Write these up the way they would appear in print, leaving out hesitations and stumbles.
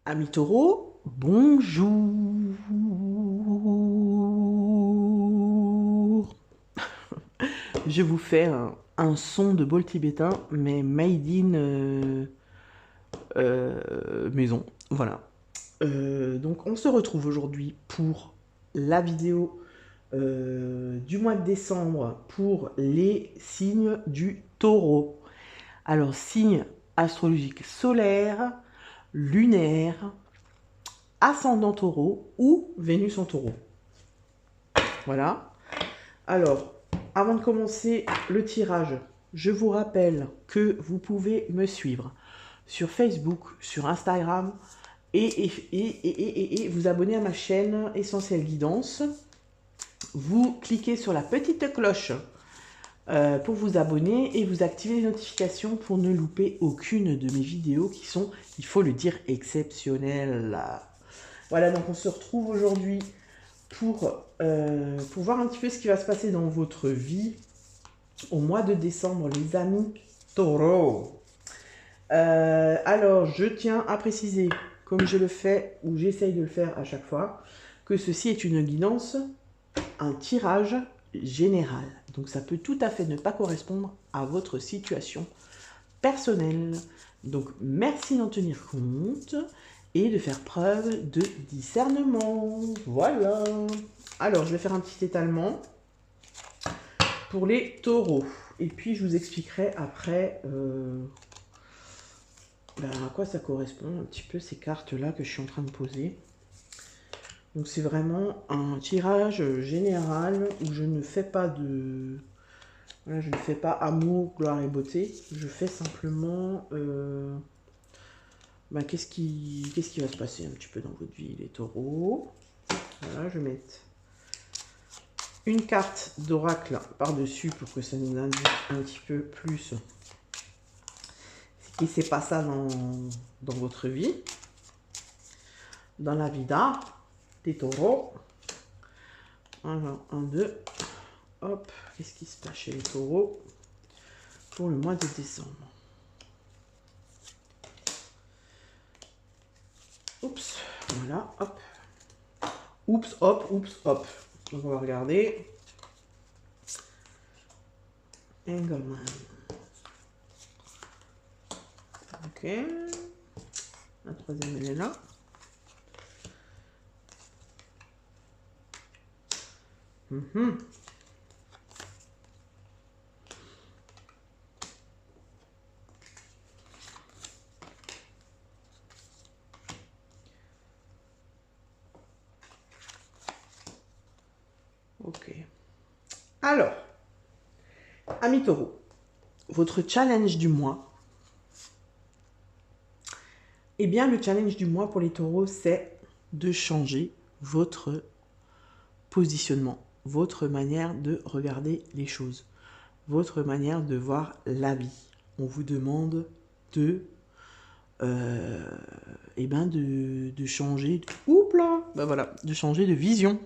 Amis taureaux, bonjour. Je vous fais un son de bol tibétain, mais made in maison. Voilà. Donc on se retrouve aujourd'hui pour la vidéo du mois de décembre pour les signes du taureau. Alors, signe astrologique solaire, lunaire, ascendant taureau ou Vénus en taureau. Voilà. Alors, avant de commencer le tirage, je vous rappelle que vous pouvez me suivre sur Facebook, sur Instagram et vous abonner à ma chaîne Essentielle Guidance. Vous cliquez sur la petite cloche pour vous abonner et vous activez les notifications pour ne louper aucune de mes vidéos qui sont, il faut le dire, exceptionnelles. Voilà, donc on se retrouve aujourd'hui pour voir un petit peu ce qui va se passer dans votre vie au mois de décembre, les amis taureaux. Alors, je tiens à préciser, comme je le fais, ou j'essaye de le faire à chaque fois, que ceci est une guidance, un tirage général. Donc, ça peut tout à fait ne pas correspondre à votre situation personnelle. Donc, merci d'en tenir compte et de faire preuve de discernement. Voilà. Alors, je vais faire un petit étalement pour les taureaux. Et puis, je vous expliquerai après à quoi ça correspond un petit peu ces cartes-là que je suis en train de poser. Donc, c'est vraiment un tirage général où je ne fais pas de... Voilà, je ne fais pas amour, gloire et beauté. Je fais simplement... qu'est-ce qui va se passer un petit peu dans votre vie, les taureaux. Voilà, je vais mettre une carte d'oracle par-dessus pour que ça nous indique un petit peu plus ce qui s'est passé dans votre vie, dans la vida des taureaux. Alors, 1, 2, hop, qu'est-ce qui se passe chez les taureaux pour le mois de décembre? Oups, voilà, hop. Oups, hop, oups, hop. Donc on va regarder. Engelman. Ok. La troisième, elle est là. Ok. Alors, amis taureaux, votre challenge du mois. Eh bien, le challenge du mois pour les taureaux, c'est de changer votre positionnement, votre manière de regarder les choses, votre manière de voir la vie. On vous demande de changer, de changer de vision.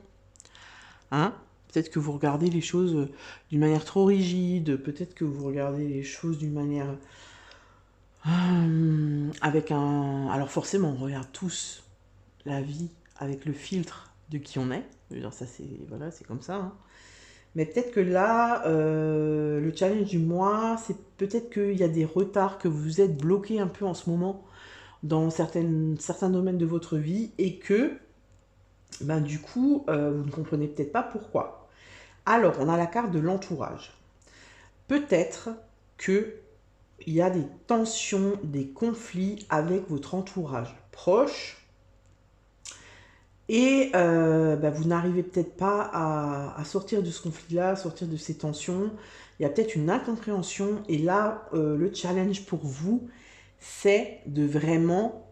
Hein? Peut-être que vous regardez les choses d'une manière trop rigide, peut-être que vous regardez les choses d'une manière avec un... Alors forcément, on regarde tous la vie avec le filtre de qui on est. Je veux dire, ça c'est voilà, c'est comme ça. Hein. Mais peut-être que là, le challenge du mois, c'est peut-être qu'il y a des retards, que vous êtes bloqué un peu en ce moment dans certains domaines de votre vie et que, du coup, vous ne comprenez peut-être pas pourquoi. Alors, on a la carte de l'entourage. Peut-être qu'il y a des tensions, des conflits avec votre entourage proche et vous n'arrivez peut-être pas à sortir de ce conflit-là, à sortir de ces tensions. Il y a peut-être une incompréhension et là, le challenge pour vous, c'est de vraiment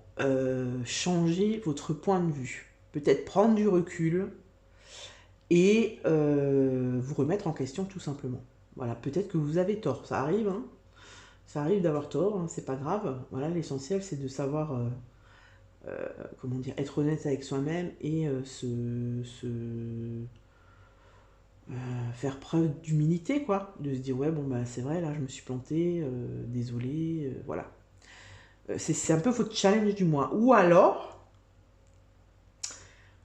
changer votre point de vue. Peut-être prendre du recul et vous remettre en question tout simplement. Voilà, peut-être que vous avez tort, ça arrive, hein. Ça arrive d'avoir tort, hein, c'est pas grave. Voilà, l'essentiel c'est de savoir, comment dire, être honnête avec soi-même et faire preuve d'humilité, quoi. De se dire, ouais, bon, c'est vrai, là je me suis planté, désolé, voilà. C'est un peu votre challenge du mois. Ou alors,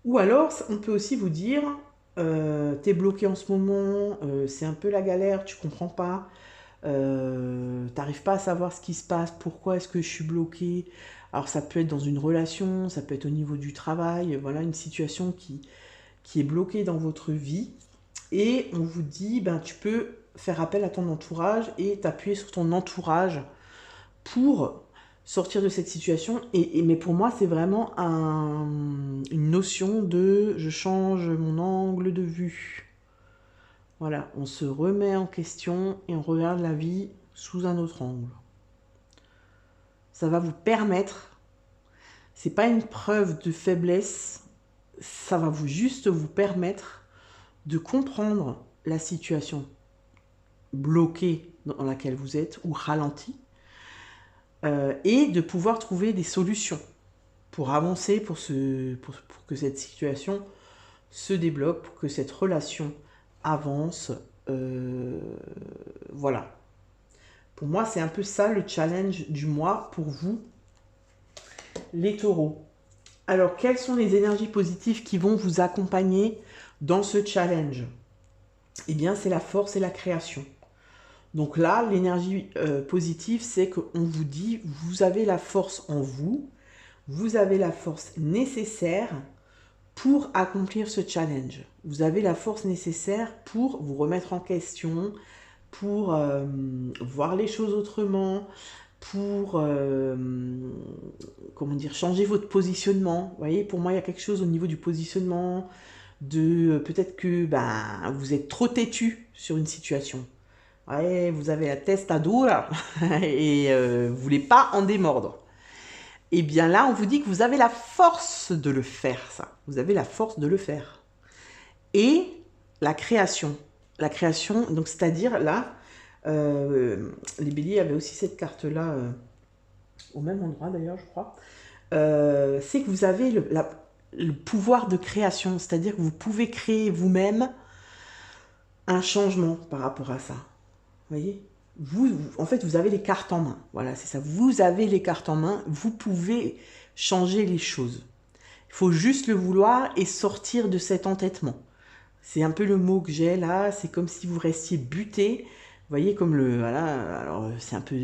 Ou alors, on peut aussi vous dire, t'es bloqué en ce moment, c'est un peu la galère, tu comprends pas, t'arrives pas à savoir ce qui se passe, pourquoi est-ce que je suis bloqué. Alors ça peut être dans une relation, ça peut être au niveau du travail, voilà une situation qui est bloquée dans votre vie. Et on vous dit, ben, tu peux faire appel à ton entourage et t'appuyer sur ton entourage pour sortir de cette situation. Mais pour moi, c'est vraiment une notion de je change mon angle de vue. Voilà, on se remet en question et on regarde la vie sous un autre angle. Ça va vous permettre, c'est pas une preuve de faiblesse, ça va juste vous permettre de comprendre la situation bloquée dans laquelle vous êtes ou ralentie et de pouvoir trouver des solutions pour avancer, pour que cette situation se débloque, pour que cette relation avance. Voilà. Pour moi, c'est un peu ça le challenge du mois pour vous, les taureaux. Alors, quelles sont les énergies positives qui vont vous accompagner dans ce challenge? Eh bien, c'est la force et la création. Donc là, l'énergie positive, c'est qu'on vous dit, vous avez la force en vous, vous avez la force nécessaire pour accomplir ce challenge. Vous avez la force nécessaire pour vous remettre en question, pour voir les choses autrement, pour comment dire, changer votre positionnement. Vous voyez, pour moi, il y a quelque chose au niveau du positionnement, de peut-être que ben, vous êtes trop têtu sur une situation. Ouais, vous avez la testa dura et vous voulez pas en démordre. Et bien là, on vous dit que vous avez la force de le faire, ça. Vous avez la force de le faire. Et la création. La création, donc c'est-à-dire là, les béliers avaient aussi cette carte-là, au même endroit d'ailleurs, je crois. C'est que vous avez le pouvoir de création, c'est-à-dire que vous pouvez créer vous-même un changement par rapport à ça. Vous voyez, en fait, vous avez les cartes en main. Voilà, c'est ça. Vous avez les cartes en main. Vous pouvez changer les choses. Il faut juste le vouloir et sortir de cet entêtement. C'est un peu le mot que j'ai là. C'est comme si vous restiez buté. Vous voyez, comme le... Voilà, alors c'est un peu...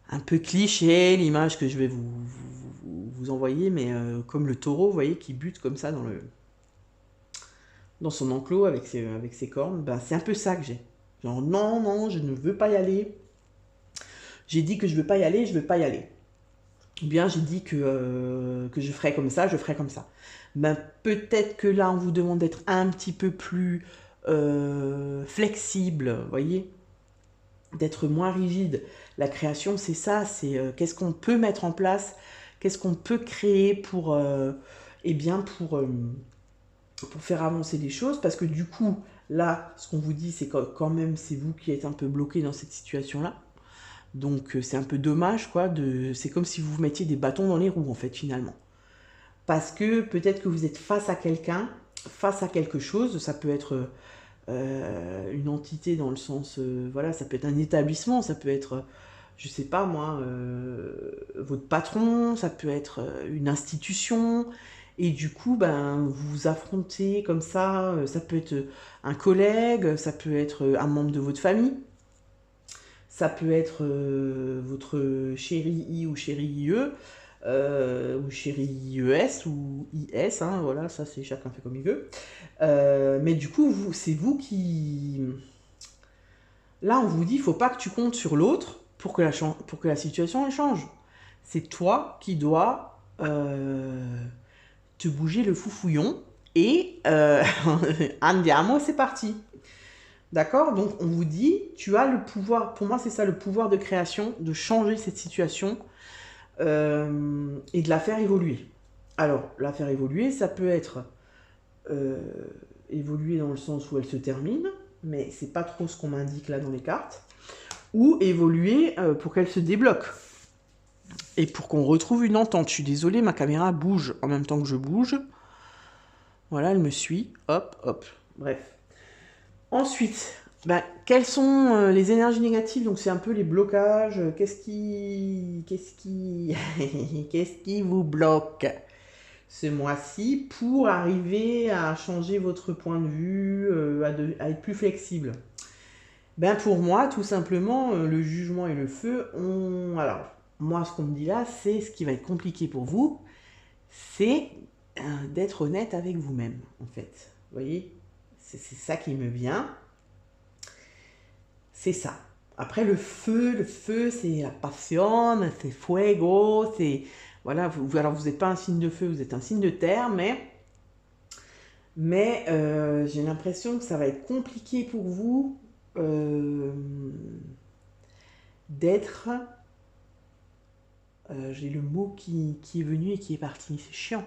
un peu cliché, l'image que je vais vous envoyer, mais comme le taureau, vous voyez, qui bute comme ça dans son enclos avec ses cornes. Ben, c'est un peu ça que j'ai. Genre, non, non, je ne veux pas y aller. J'ai dit que je ne veux pas y aller, je ne veux pas y aller. Ou bien j'ai dit que je ferais comme ça, je ferais comme ça. Ben, peut-être que là, on vous demande d'être un petit peu plus flexible, vous voyez, d'être moins rigide. La création, c'est ça, c'est qu'est-ce qu'on peut mettre en place, qu'est-ce qu'on peut créer pour, eh bien, pour faire avancer les choses, parce que du coup, là, ce qu'on vous dit, c'est que quand même, c'est vous qui êtes un peu bloqué dans cette situation-là. Donc, c'est un peu dommage, quoi. C'est comme si vous vous mettiez des bâtons dans les roues, en fait, finalement. Parce que peut-être que vous êtes face à quelqu'un, face à quelque chose. Ça peut être une entité dans le sens... voilà, ça peut être un établissement, ça peut être... je sais pas moi, votre patron, ça peut être une institution, et du coup, ben, vous vous affrontez comme ça peut être un collègue, ça peut être un membre de votre famille, ça peut être votre chéri I ou chéri IE, ou chéri IES ou IS, hein, voilà, ça c'est chacun fait comme il veut. Mais du coup, c'est vous qui... Là, on vous dit, il ne faut pas que tu comptes sur l'autre pour que la situation elle change. C'est toi qui dois te bouger le foufouillon et andiamo, c'est parti. D'accord? Donc, on vous dit, tu as le pouvoir, pour moi, c'est ça, le pouvoir de création, de changer cette situation et de la faire évoluer. Alors, la faire évoluer, ça peut être évoluer dans le sens où elle se termine, mais c'est pas trop ce qu'on m'indique là dans les cartes, ou évoluer pour qu'elle se débloque et pour qu'on retrouve une entente. Je suis désolée, ma caméra bouge en même temps que je bouge. Voilà, elle me suit. Hop, hop. Bref. Ensuite, ben, quelles sont les énergies négatives? Donc c'est un peu les blocages. Qu'est-ce qui vous bloque? ce mois-ci pour arriver à changer votre point de vue, à être plus flexible? Ben pour moi, tout simplement, le jugement et le feu ont... Alors, moi, ce qu'on me dit là, c'est ce qui va être compliqué pour vous, c'est d'être honnête avec vous-même, en fait. Vous voyez? C'est ça qui me vient. C'est ça. Après, le feu, c'est la passion, c'est fuego, c'est... Voilà, alors vous n'êtes pas un signe de feu, vous êtes un signe de terre, mais j'ai l'impression que ça va être compliqué pour vous d'être... j'ai le mot qui est venu et qui est parti, c'est chiant.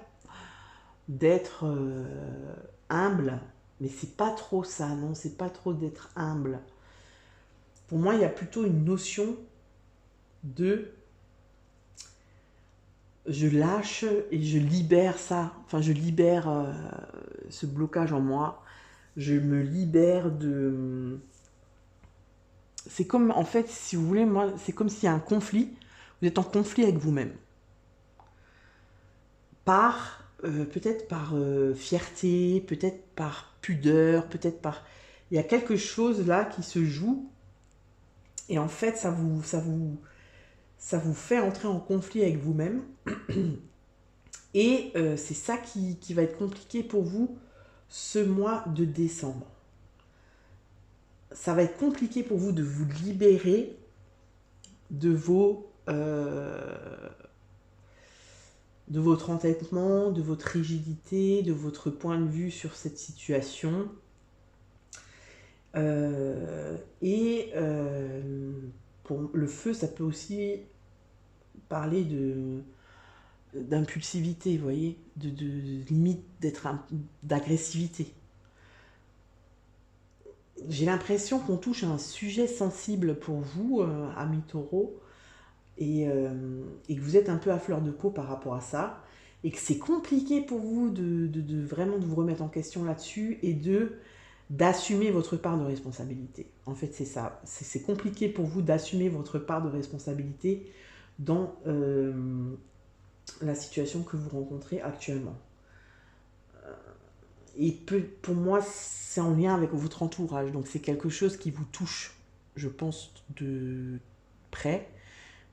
D'être humble, mais c'est pas trop ça, non, c'est pas trop d'être humble. Pour moi, il y a plutôt une notion de je lâche et je libère ça. Enfin, je libère ce blocage en moi. Je me libère de... C'est comme, en fait, si vous voulez, moi, c'est comme s'il y a un conflit. Vous êtes en conflit avec vous-même. Peut-être par fierté, peut-être par pudeur, peut-être par... Il y a quelque chose là qui se joue. Et en fait, ça vous fait entrer en conflit avec vous-même. Et c'est ça qui va être compliqué pour vous ce mois de décembre. Ça va être compliqué pour vous de vous libérer de votre entêtement, de votre rigidité, de votre point de vue sur cette situation. Pour le feu, ça peut aussi parler d'impulsivité, vous voyez, de limite d'agressivité. J'ai l'impression qu'on touche à un sujet sensible pour vous, amis taureaux, et que vous êtes un peu à fleur de peau par rapport à ça, et que c'est compliqué pour vous de vraiment de vous remettre en question là-dessus et d'assumer votre part de responsabilité. En fait, c'est ça. C'est compliqué pour vous d'assumer votre part de responsabilité dans la situation que vous rencontrez actuellement. Et pour moi, c'est en lien avec votre entourage. Donc, c'est quelque chose qui vous touche, je pense, de près,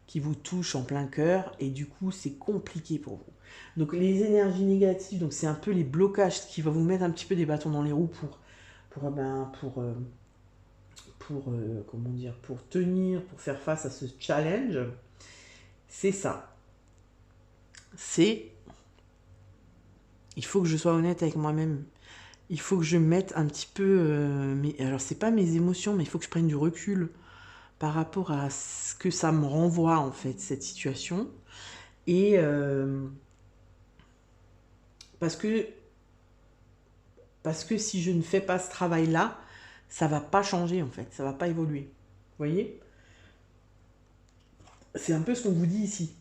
qui vous touche en plein cœur. Et du coup, c'est compliqué pour vous. Donc, les énergies négatives, donc c'est un peu les blocages qui va vous mettre un petit peu des bâtons dans les roues comment dire, pour tenir, pour faire face à ce challenge. C'est ça. Il faut que je sois honnête avec moi-même. Il faut que je mette un petit peu... alors, c'est pas mes émotions, mais il faut que je prenne du recul par rapport à ce que ça me renvoie, en fait, cette situation. Et parce que si je ne fais pas ce travail-là, ça va pas changer, en fait. Ça va pas évoluer. Vous voyez? C'est un peu ce qu'on vous dit ici.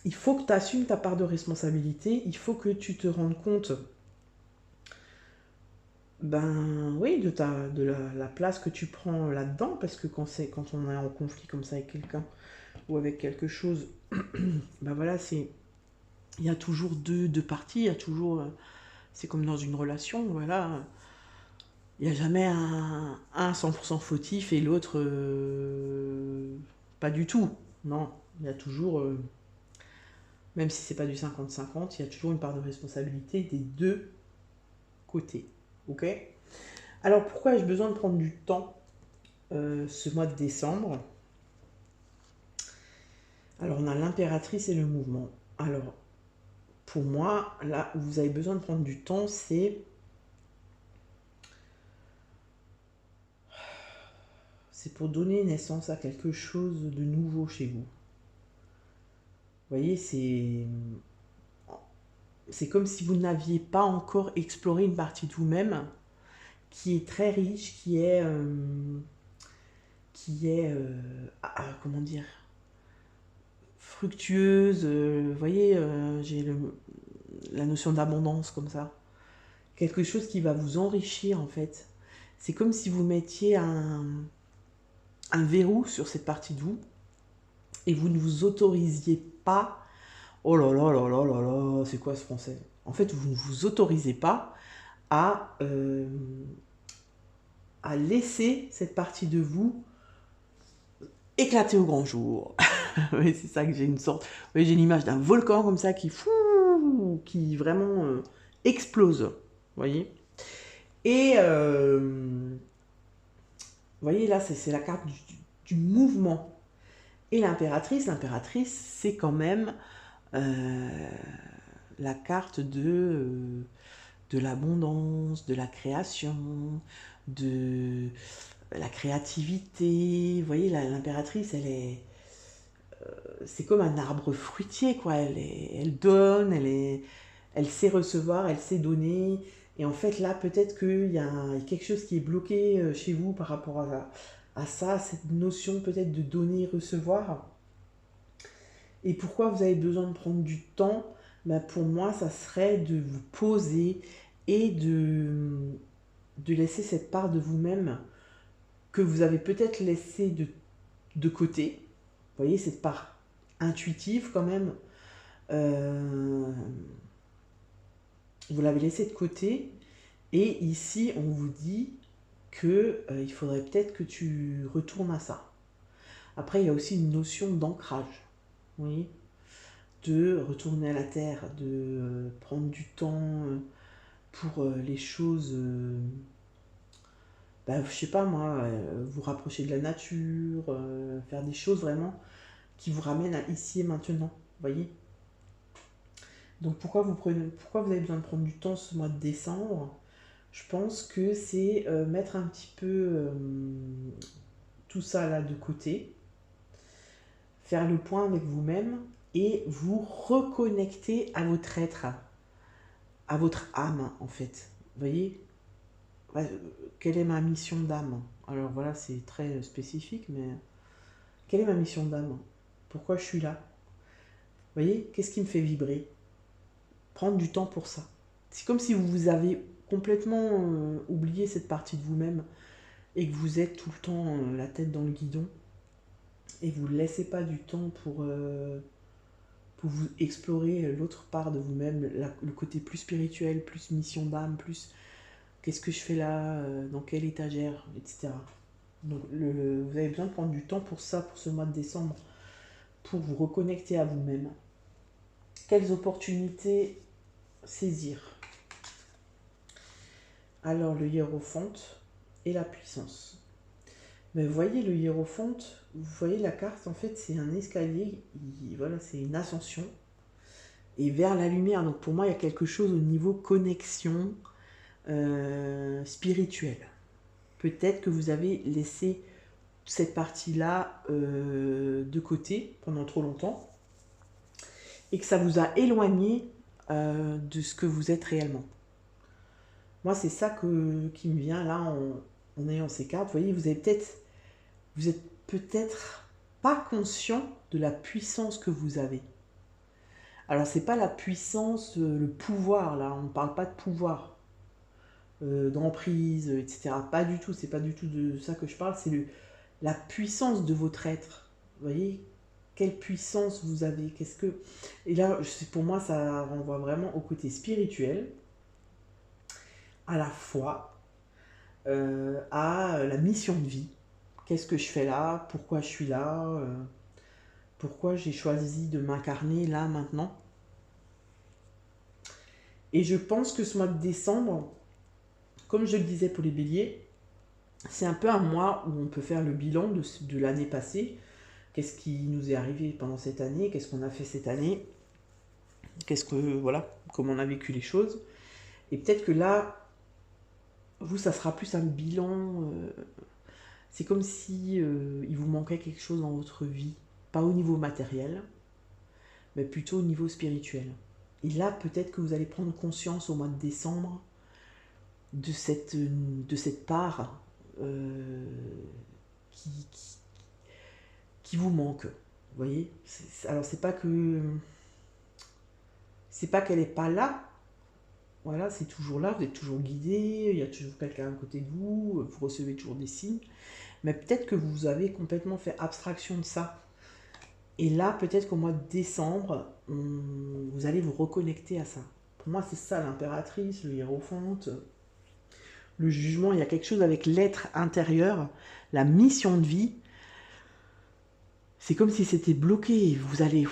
Il faut que tu assumes ta part de responsabilité. Il faut que tu te rendes compte, ben oui, de la place que tu prends là-dedans. Parce que quand on est en conflit comme ça avec quelqu'un ou avec quelque chose, ben voilà, il y a toujours deux parties. Il y a toujours... c'est comme dans une relation, voilà. Il n'y a jamais un 100% fautif et l'autre pas du tout. Non, il y a toujours, même si c'est pas du 50-50, il y a toujours une part de responsabilité des deux côtés. Ok? Alors pourquoi ai-je besoin de prendre du temps ce mois de décembre? Alors on a l'impératrice et le mouvement. Alors pour moi, là où vous avez besoin de prendre du temps, c'est pour donner naissance à quelque chose de nouveau chez vous. Vous voyez, c'est comme si vous n'aviez pas encore exploré une partie de vous-même qui est très riche, qui est comment dire, fructueuse. Vous voyez, j'ai la notion d'abondance comme ça. Quelque chose qui va vous enrichir en fait. C'est comme si vous mettiez un verrou sur cette partie de vous et vous ne vous autorisiez pas Oh là là là là là là, c'est quoi ce français? En fait, vous ne vous autorisez pas à laisser cette partie de vous éclater au grand jour. Oui, c'est ça que j'ai une sorte... Oui, j'ai l'image d'un volcan comme ça qui vraiment explose. Vous voyez? Et vous voyez là, c'est la carte du mouvement. Et l'impératrice, c'est quand même la carte de l'abondance, de la création, de la créativité. Vous voyez, l'impératrice, c'est comme un arbre fruitier, quoi. Elle donne, elle sait recevoir, elle sait donner. Et en fait, là, peut-être qu'il y a quelque chose qui est bloqué chez vous par rapport à ça, cette notion peut-être de donner, recevoir. Et pourquoi vous avez besoin de prendre du temps? Ben pour moi, ça serait de vous poser et de laisser cette part de vous-même que vous avez peut-être laissée de côté. Vous voyez, cette part intuitive quand même. Vous l'avez laissée de côté. Et ici, on vous dit que il faudrait peut-être que tu retournes à ça. Après, il y a aussi une notion d'ancrage. Vous voyez, de retourner à la terre, de prendre du temps pour les choses, je sais pas moi, vous rapprocher de la nature, faire des choses vraiment qui vous ramènent à ici et maintenant, vous voyez. Donc pourquoi vous avez besoin de prendre du temps ce mois de décembre? Je pense que c'est mettre un petit peu tout ça là de côté, faire le point avec vous-même et vous reconnecter à votre être, à votre âme en fait. Vous voyez, quelle est ma mission d'âme? Alors voilà, c'est très spécifique, mais quelle est ma mission d'âme? Pourquoi je suis là? Vous voyez, qu'est-ce qui me fait vibrer? Prendre du temps pour ça. C'est comme si vous avez complètement oublié cette partie de vous-même et que vous êtes tout le temps la tête dans le guidon et vous ne laissez pas du temps pour vous explorer l'autre part de vous-même, le côté plus spirituel, plus mission d'âme, plus qu'est-ce que je fais là, dans quelle étagère, etc. Donc vous avez besoin de prendre du temps pour ça, pour ce mois de décembre, pour vous reconnecter à vous-même. Quelles opportunités saisir? Alors le hiérophante et la puissance. Mais vous voyez le hiérophante, vous voyez la carte, en fait c'est un escalier, voilà, c'est une ascension et vers la lumière. Donc pour moi il y a quelque chose au niveau connexion spirituelle. Peut-être que vous avez laissé cette partie-là de côté pendant trop longtemps et que ça vous a éloigné de ce que vous êtes réellement. Moi, c'est ça qui me vient là en ayant ces cartes. Vous voyez, vous êtes peut-être pas conscient de la puissance que vous avez. Alors, c'est pas la puissance, le pouvoir, là, on ne parle pas de pouvoir, d'emprise, etc. Pas du tout, c'est pas du tout de ça que je parle, c'est la puissance de votre être. Vous voyez, quelle puissance vous avez, Et là, pour moi, ça renvoie vraiment au côté spirituel, à la foi, à la mission de vie. Qu'est-ce que je fais là? Pourquoi je suis là? Pourquoi j'ai choisi de m'incarner là, maintenant? Et je pense que ce mois de décembre, comme je le disais pour les béliers, c'est un peu un mois où on peut faire le bilan de l'année passée. Qu'est-ce qui nous est arrivé pendant cette année? Qu'est-ce qu'on a fait cette année? Comment on a vécu les choses? Et peut-être que là, vous, ça sera plus un bilan. C'est comme si il vous manquait quelque chose dans votre vie. Pas au niveau matériel, mais plutôt au niveau spirituel. Et là, peut-être que vous allez prendre conscience au mois de décembre de cette part qui, qui vous manque. Vous voyez? Alors, c'est pas qu'elle n'est pas là. Voilà, c'est toujours là, vous êtes toujours guidé, il y a toujours quelqu'un à côté de vous, vous recevez toujours des signes. Mais peut-être que vous avez complètement fait abstraction de ça. Et là, peut-être qu'au mois de décembre, Vous allez vous reconnecter à ça. Pour moi, c'est ça l'impératrice, le hiérophante, le jugement. Il y a quelque chose avec l'être intérieur, la mission de vie. C'est comme si c'était bloqué. Vous allez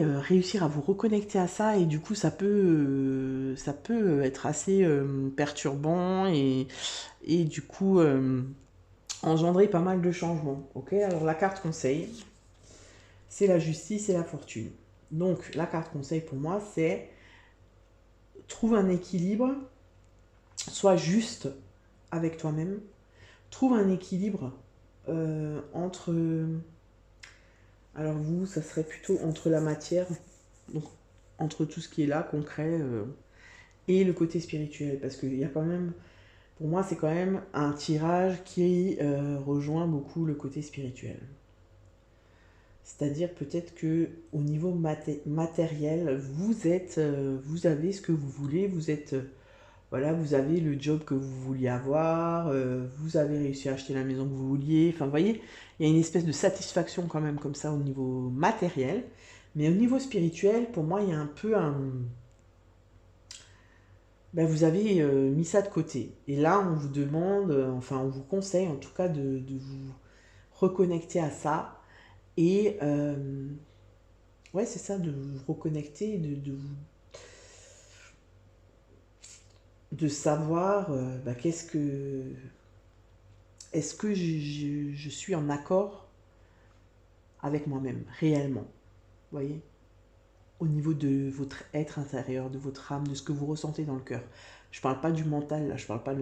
réussir à vous reconnecter à ça et du coup, ça peut être assez perturbant et du coup engendrer pas mal de changements. Ok, alors la carte conseil, c'est la justice et la fortune. Donc la carte conseil pour moi, c'est trouve un équilibre, sois juste avec toi-même, trouve un équilibre entre... Alors vous, ça serait plutôt entre la matière, donc entre tout ce qui est là, concret, et le côté spirituel. Parce qu'il y a quand même, pour moi, c'est quand même un tirage qui rejoint beaucoup le côté spirituel. C'est-à-dire peut-être que au niveau matériel, vous avez ce que vous voulez, voilà, vous avez le job que vous vouliez avoir, vous avez réussi à acheter la maison que vous vouliez. Enfin, vous voyez, il y a une espèce de satisfaction quand même comme ça au niveau matériel. Mais au niveau spirituel, pour moi, il y a un peu un... Ben, vous avez mis ça de côté. Et là, on vous demande, enfin, on vous conseille en tout cas de vous reconnecter à ça. Et ouais, c'est ça, de vous reconnecter, de savoir bah, est-ce que je suis en accord avec moi-même, réellement, vous voyez, au niveau de votre être intérieur, de votre âme, de ce que vous ressentez dans le cœur. Je ne parle pas du mental, là, je ne parle pas de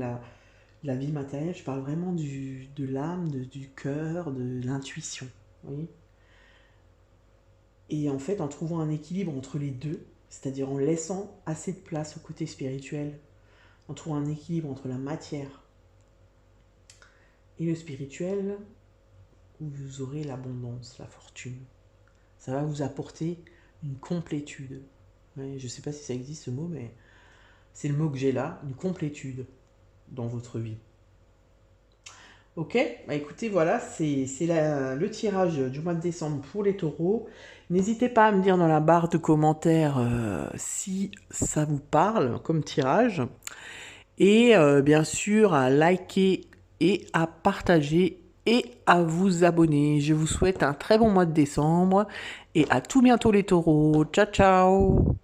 la vie matérielle, je parle vraiment de l'âme, du cœur, de l'intuition, vous voyez. Et en fait, en trouvant un équilibre entre les deux, c'est-à-dire en laissant assez de place au côté spirituel, en trouvant un équilibre entre la matière et le spirituel, vous aurez l'abondance, la fortune. Ça va vous apporter une complétude. Ouais, je ne sais pas si ça existe ce mot, mais c'est le mot que j'ai là, une complétude dans votre vie. Ok, bah écoutez, voilà, c'est le tirage du mois de décembre pour les taureaux. N'hésitez pas à me dire dans la barre de commentaires si ça vous parle comme tirage. Et bien sûr, à liker et à partager et à vous abonner. Je vous souhaite un très bon mois de décembre et à tout bientôt les taureaux. Ciao, ciao!